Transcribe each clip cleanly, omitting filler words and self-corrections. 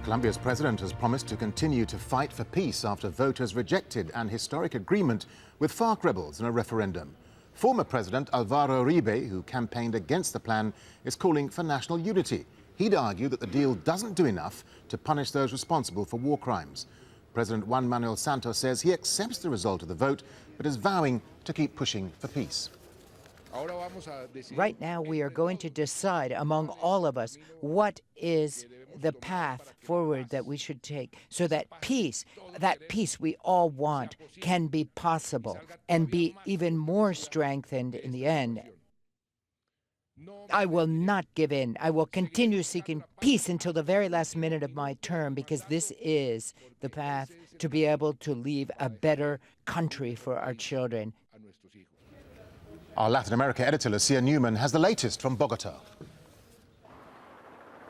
Colombia's president has promised to continue to fight for peace after voters rejected an historic agreement with FARC rebels in a referendum. Former President Alvaro Uribe, who campaigned against the plan, is calling for national unity. He'd argue that the deal doesn't do enough to punish those responsible for war crimes. President Juan Manuel Santos says he accepts the result of the vote, but is vowing to keep pushing for peace. Right now, we are going to decide among all of us what is the path forward that we should take so that peace we all want, can be possible and be even more strengthened in the end. I will not give in. I will continue seeking peace until the very last minute of my term, because this is the path to be able to leave a better country for our children. Our Latin America editor, Lucia Newman, has the latest from Bogota.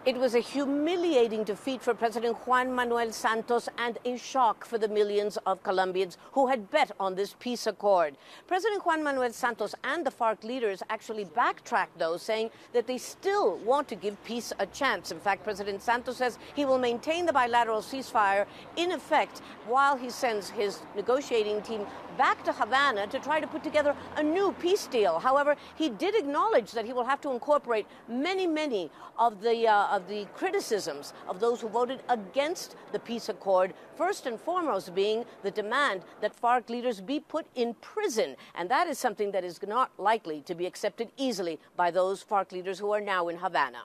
It was a humiliating defeat for President Juan Manuel Santos and a shock for the millions of Colombians who had bet on this peace accord. President Juan Manuel Santos and the FARC leaders actually backtracked, though, saying that they still want to give peace a chance. In fact, President Santos says he will maintain the bilateral ceasefire in effect while he sends his negotiating team back to Havana to try to put together a new peace deal. However, he did acknowledge that he will have to incorporate many of the criticisms of those who voted against the peace accord, first and foremost being the demand that FARC leaders be put in prison. And that is something that is not likely to be accepted easily by those FARC leaders who are now in Havana.